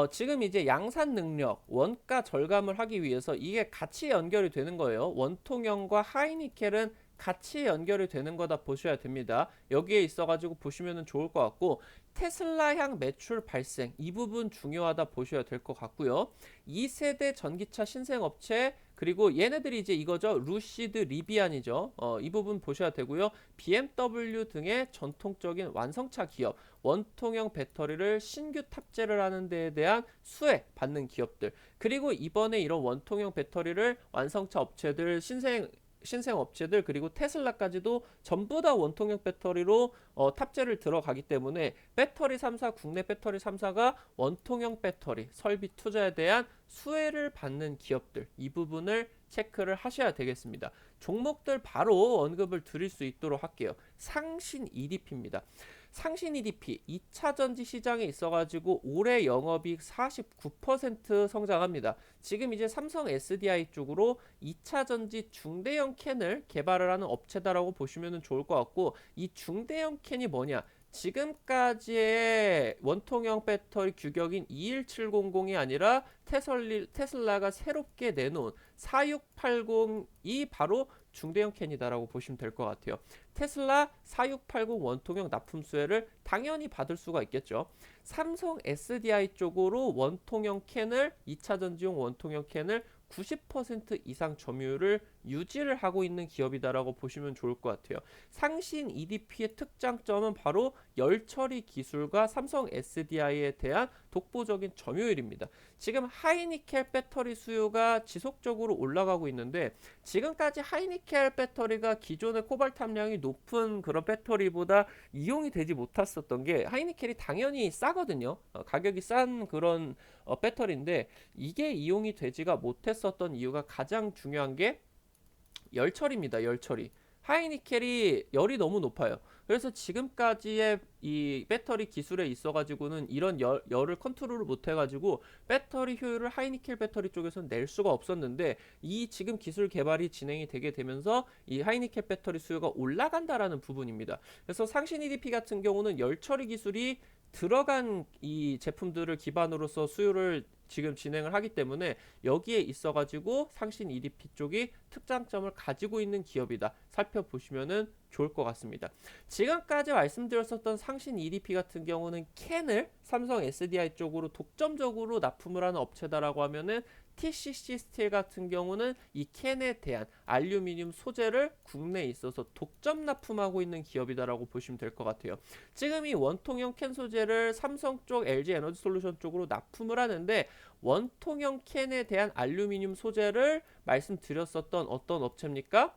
지금 이제 양산 능력, 원가 절감을 하기 위해서 이게 같이 연결이 되는 거예요. 원통형과 하이니켈은 같이 연결이 되는 거다 보셔야 됩니다. 여기에 있어가지고 보시면 좋을 것 같고, 테슬라향 매출 발생 이 부분 중요하다 보셔야 될 것 같고요. 2세대 전기차 신생업체, 그리고 얘네들이 이제 이거죠. 루시드, 리비안이죠. 이 부분 보셔야 되고요. BMW 등의 전통적인 완성차 기업, 원통형 배터리를 신규 탑재를 하는 데에 대한 수혜 받는 기업들, 그리고 이번에 이런 원통형 배터리를 완성차 업체들, 신생 업체들, 그리고 테슬라까지도 전부 다 원통형 배터리로 탑재를 들어가기 때문에 배터리 3사, 국내 배터리 3사가 원통형 배터리 설비 투자에 대한 수혜를 받는 기업들, 이 부분을 체크를 하셔야 되겠습니다. 종목들 바로 언급을 드릴 수 있도록 할게요. 상신 EDP입니다. 상신 EDP 2차 전지 시장에 있어가지고 올해 영업이익 49% 성장합니다. 지금 이제 삼성 SDI 쪽으로 2차 전지 중대형 캔을 개발을 하는 업체다라고 보시면 좋을 것 같고, 이 중대형 캔이 뭐냐? 지금까지의 원통형 배터리 규격인 21700이 아니라 테슬라가 새롭게 내놓은 4680이 바로 중대형 캔이다라고 보시면 될 것 같아요. 테슬라 4680 원통형 납품 수혜를 당연히 받을 수가 있겠죠. 삼성 SDI 쪽으로 원통형 캔을 2차 전지용 원통형 캔을 90% 이상 점유율을 유지를 하고 있는 기업이다라고 보시면 좋을 것 같아요. 상신 EDP의 특장점은 바로 열 처리 기술과 삼성 SDI에 대한 독보적인 점유율입니다. 지금 하이니켈 배터리 수요가 지속적으로 올라가고 있는데, 지금까지 하이니켈 배터리가 기존의 코발트 함량이 높은 그런 배터리보다 이용이 되지 못했었던 게, 하이니켈이 당연히 싸거든요. 가격이 싼 그런 배터리인데, 이게 이용이 되지가 못했었던 이유가 가장 중요한 게 열처리입니다. 열처리. 하이니켈이 열이 너무 높아요. 그래서 지금까지의 이 배터리 기술에 있어가지고는 이런 열을 컨트롤을 못해가지고 배터리 효율을 하이니켈 배터리 쪽에서는 낼 수가 없었는데, 이 지금 기술 개발이 진행이 되게 되면서 이 하이니켈 배터리 수요가 올라간다라는 부분입니다. 그래서 상신 EDP 같은 경우는 열 처리 기술이 들어간 이 제품들을 기반으로서 수요를 지금 진행을 하기 때문에, 여기에 있어가지고 상신 EDP 쪽이 특장점을 가지고 있는 기업이다 살펴보시면은 좋을 것 같습니다. 지금까지 말씀드렸었던 상신 EDP 같은 경우는 캔을 삼성 SDI 쪽으로 독점적으로 납품을 하는 업체다라고 하면은, TCC 스틸 같은 경우는 이 캔에 대한 알루미늄 소재를 국내에 있어서 독점 납품하고 있는 기업이다라고 보시면 될 것 같아요. 지금 이 원통형 캔 소재를 삼성 쪽, LG 에너지 솔루션 쪽으로 납품을 하는데, 원통형 캔에 대한 알루미늄 소재를 말씀드렸었던 어떤 업체입니까?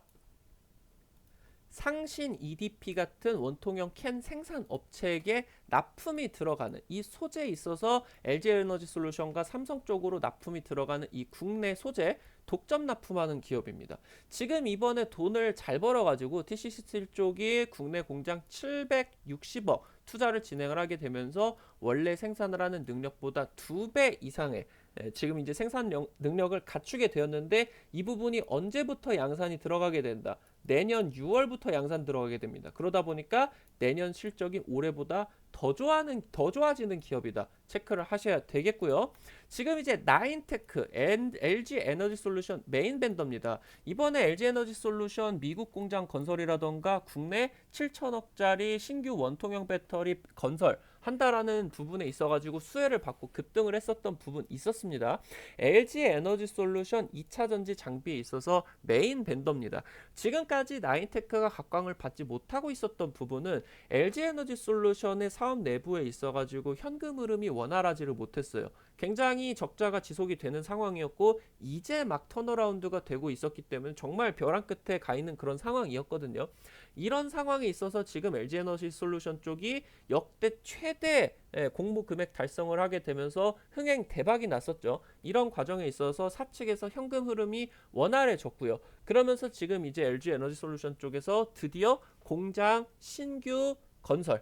상신 EDP 같은 원통형 캔 생산 업체에게 납품이 들어가는, 이 소재에 있어서 LG 에너지 솔루션과 삼성 쪽으로 납품이 들어가는 이 국내 소재 독점 납품하는 기업입니다. 지금 이번에 돈을 잘 벌어가지고 TCC 스틸 쪽이 국내 공장 760억 투자를 진행을 하게 되면서 원래 생산을 하는 능력보다 2배 이상의 지금 이제 생산 능력을 갖추게 되었는데, 이 부분이 언제부터 양산이 들어가게 된다? 내년 6월부터 양산 들어가게 됩니다. 그러다 보니까 내년 실적이 올해보다 더 좋아지는 기업이다 체크를 하셔야 되겠고요. 지금 이제 나인테크, LG 에너지 솔루션 메인 벤더입니다. 이번에 LG 에너지 솔루션 미국 공장 건설이라던가 국내 7천억짜리 신규 원통형 배터리 건설 한다라는 부분에 있어가지고 수혜를 받고 급등을 했었던 부분 있었습니다. LG 에너지 솔루션 2차 전지 장비에 있어서 메인 벤더입니다. 지금까지 나인테크가 각광을 받지 못하고 있었던 부분은 LG 에너지 솔루션의 사업 내부에 있어가지고 현금 흐름이 원활하지를 못했어요. 굉장히 적자가 지속이 되는 상황이었고, 이제 막 턴어라운드가 되고 있었기 때문에 정말 벼랑 끝에 가 있는 그런 상황이었거든요. 이런 상황에 있어서 지금 LG 에너지 솔루션 쪽이 역대 최대 공모 금액 달성을 하게 되면서 흥행 대박이 났었죠. 이런 과정에 있어서 사측에서 현금 흐름이 원활해졌고요. 그러면서 지금 이제 LG 에너지 솔루션 쪽에서 드디어 공장 신규 건설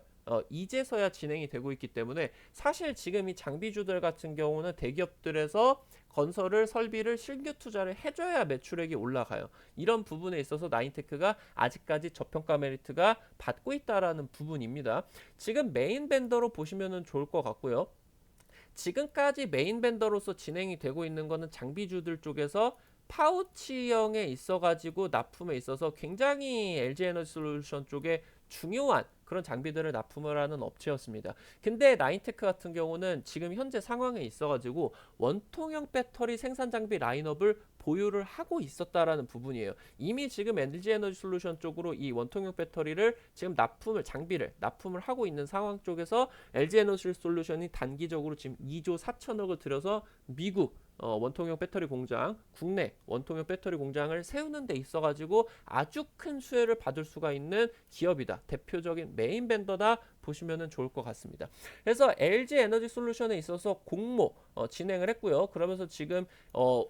이제서야 진행이 되고 있기 때문에, 사실 지금 이 장비주들 같은 경우는 대기업들에서 건설을 설비를 신규 투자를 해줘야 매출액이 올라가요. 이런 부분에 있어서 나인테크가 아직까지 저평가 메리트가 받고 있다라는 부분입니다. 지금 메인 벤더로 보시면 좋을 것 같고요. 지금까지 메인 벤더로서 진행이 되고 있는 거는 장비주들 쪽에서 파우치형에 있어가지고 납품에 있어서 굉장히 LG 에너지 솔루션 쪽에 중요한 그런 장비들을 납품을 하는 업체였습니다. 근데 나인테크 같은 경우는 지금 현재 상황에 있어가지고 원통형 배터리 생산 장비 라인업을 보유를 하고 있었다라는 부분이에요. 이미 지금 LG 에너지 솔루션 쪽으로 이 원통형 배터리를 지금 장비를 납품을 하고 있는 상황 쪽에서 LG 에너지 솔루션이 단기적으로 지금 2조 4천억을 들여서 미국 원통형 배터리 공장, 국내 원통형 배터리 공장을 세우는 데 있어가지고 아주 큰 수혜를 받을 수가 있는 기업이다. 대표적인 메인 벤더다 보시면 좋을 것 같습니다. 그래서 LG 에너지 솔루션에 있어서 공모 진행을 했고요. 그러면서 지금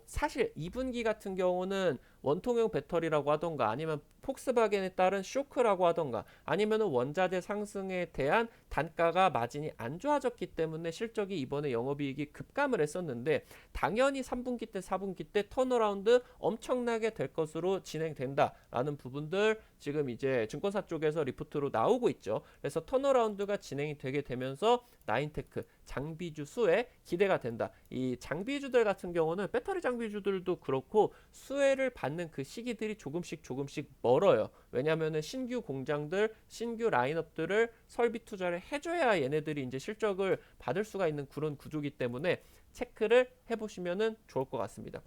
사실 2분기 같은 경우는 원통형 배터리라고 하던가 아니면 폭스바겐에 따른 쇼크라고 하던가 아니면은 원자재 상승에 대한 단가가 마진이 안 좋아졌기 때문에 실적이 이번에 영업이익이 급감을 했었는데 당연히 3분기 때 4분기 때 턴어라운드 엄청나게 될 것으로 진행된다라는 부분들 지금 이제 증권사 쪽에서 리포트로 나오고 있죠. 그래서 턴어라운드가 진행이 되게 되면서 나인테크 장비주 수에 기대가 된다. 이 장비주들 같은 경우는 배터리 장비주들도 그렇고 수혜를 받는 그 시기들이 조금씩 멀어요. 왜냐하면 신규 공장들, 신규 라인업들을 설비 투자를 해줘야 얘네들이 이제 실적을 받을 수가 있는 그런 구조기 때문에 체크를 해보시면 좋을 것 같습니다.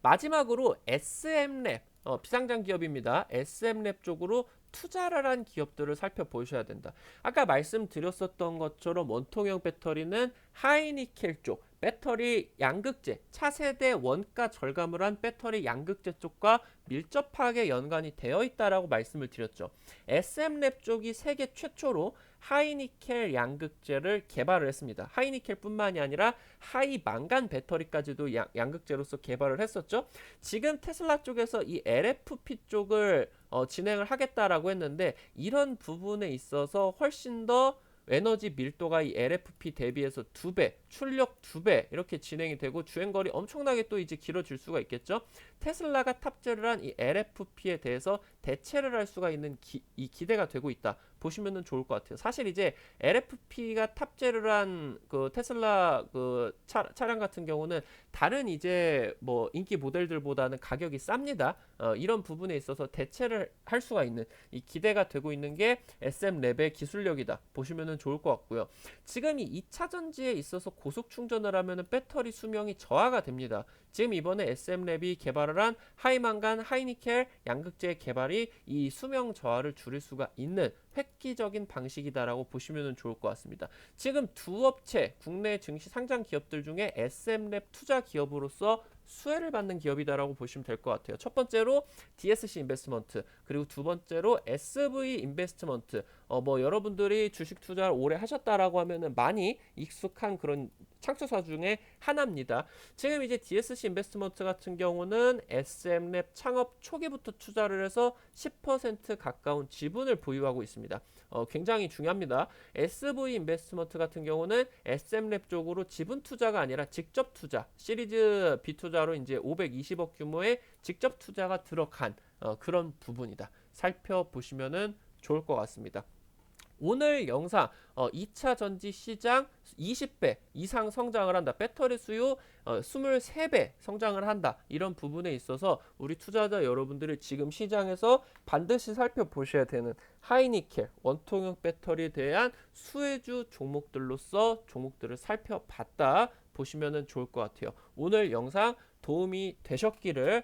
마지막으로 SM랩 비상장 기업입니다. SM랩 쪽으로 투자를 한 기업들을 살펴보셔야 된다. 아까 말씀드렸었던 것처럼 원통형 배터리는 하이니켈 쪽 배터리 양극재 차세대 원가 절감을 한 배터리 양극재 쪽과 밀접하게 연관이 되어 있다라고 말씀을 드렸죠. SM랩 쪽이 세계 최초로 하이니켈 양극재를 개발을 했습니다. 하이니켈뿐만이 아니라 하이망간 배터리까지도 양극재로서 개발을 했었죠. 지금 테슬라 쪽에서 이 LFP 쪽을 진행을 하겠다라고 했는데 이런 부분에 있어서 훨씬 더 에너지 밀도가 이 LFP 대비해서 2배, 출력 2배 이렇게 진행이 되고 주행거리 엄청나게 또 이제 길어질 수가 있겠죠. 테슬라가 탑재를 한 이 LFP에 대해서 대체를 할 수가 있는 이 기대가 되고 있다. 보시면은 좋을 것 같아요. 사실 이제 LFP가 탑재를 한 그 테슬라 그 차량 같은 경우는 다른 이제 뭐 인기 모델들보다는 가격이 쌉니다. 이런 부분에 있어서 대체를 할 수가 있는 이 기대가 되고 있는 게 SM랩의 기술력이다. 보시면은 좋을 것 같고요. 지금 이 2차 전지에 있어서 고속 충전을 하면은 배터리 수명이 저하가 됩니다. 지금 이번에 SM랩이 개발을 한 하이망간 하이니켈 양극재 개발이 이 수명 저하를 줄일 수가 있는 획기적인 방식이다라고 보시면 좋을 것 같습니다. 지금 두 업체 국내 증시 상장 기업들 중에 SM랩 투자 기업으로서 수혜를 받는 기업이다라고 보시면 될 것 같아요. 첫 번째로 DSC 인베스트먼트 그리고 두 번째로 SV 인베스트먼트 뭐 여러분들이 주식 투자를 오래 하셨다라고 하면은 많이 익숙한 그런 창조사 중에 하나입니다. 지금 이제 DSC 인베스트먼트 같은 경우는 SM랩 창업 초기부터 투자를 해서 10% 가까운 지분을 보유하고 있습니다. 굉장히 중요합니다. SV 인베스트먼트 같은 경우는 SM랩 쪽으로 지분 투자가 아니라 직접 투자, 시리즈 B 투자로 이제 520억 규모의 직접 투자가 들어간 그런 부분이다. 살펴보시면은 좋을 것 같습니다. 오늘 영상 2차 전지 시장 20배 이상 성장을 한다. 배터리 수요 23배 성장을 한다. 이런 부분에 있어서 우리 투자자 여러분들이 지금 시장에서 반드시 살펴보셔야 되는 하이니켈 원통형 배터리에 대한 수혜주 종목들로서 종목들을 살펴봤다. 보시면 좋을 것 같아요. 오늘 영상 도움이 되셨기를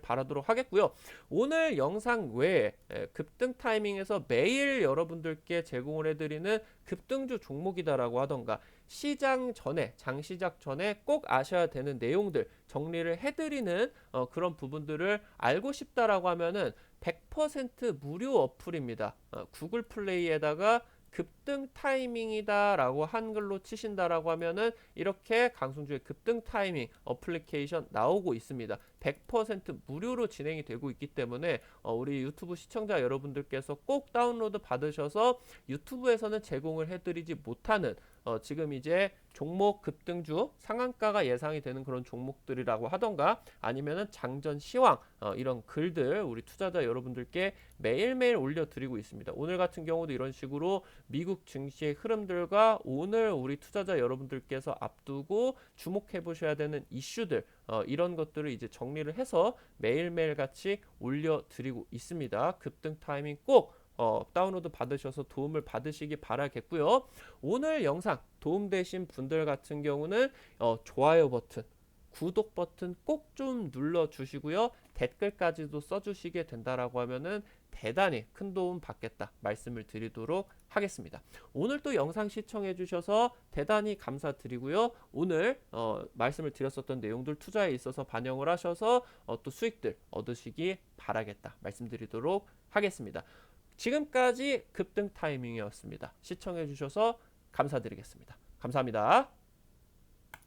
바라도록 하겠고요. 오늘 영상 외에 급등 타이밍에서 매일 여러분들께 제공을 해드리는 급등주 종목이다라고 하던가 시장 전에 장시작 전에 꼭 아셔야 되는 내용들 정리를 해드리는 그런 부분들을 알고 싶다라고 하면은 100% 무료 어플입니다. 구글 플레이에다가 급등 타이밍이다 라고 한글로 치신다라고 하면은 이렇게 강승주의 급등 타이밍 어플리케이션 나오고 있습니다. 100% 무료로 진행이 되고 있기 때문에 우리 유튜브 시청자 여러분들께서 꼭 다운로드 받으셔서 유튜브에서는 제공을 해드리지 못하는 지금 이제 종목 급등주 상한가가 예상이 되는 그런 종목들이라고 하던가 아니면은 장전 시황 이런 글들 우리 투자자 여러분들께 매일매일 올려드리고 있습니다. 오늘 같은 경우도 이런 식으로 미국 증시의 흐름들과 오늘 우리 투자자 여러분들께서 앞두고 주목해 보셔야 되는 이슈들 이런 것들을 이제 정리를 해서 매일매일 같이 올려드리고 있습니다. 급등 타이밍 꼭 다운로드 받으셔서 도움을 받으시기 바라겠고요. 오늘 영상 도움되신 분들 같은 경우는 좋아요 버튼, 구독 버튼 꼭 좀 눌러주시고요. 댓글까지도 써주시게 된다라고 하면은 대단히 큰 도움 받겠다 말씀을 드리도록 하겠습니다. 오늘 또 영상 시청해 주셔서 대단히 감사드리고요. 오늘 말씀을 드렸었던 내용들 투자에 있어서 반영을 하셔서 또 수익들 얻으시기 바라겠다 말씀드리도록 하겠습니다. 지금까지 급등 타이밍이었습니다. 시청해 주셔서 감사드리겠습니다. 감사합니다.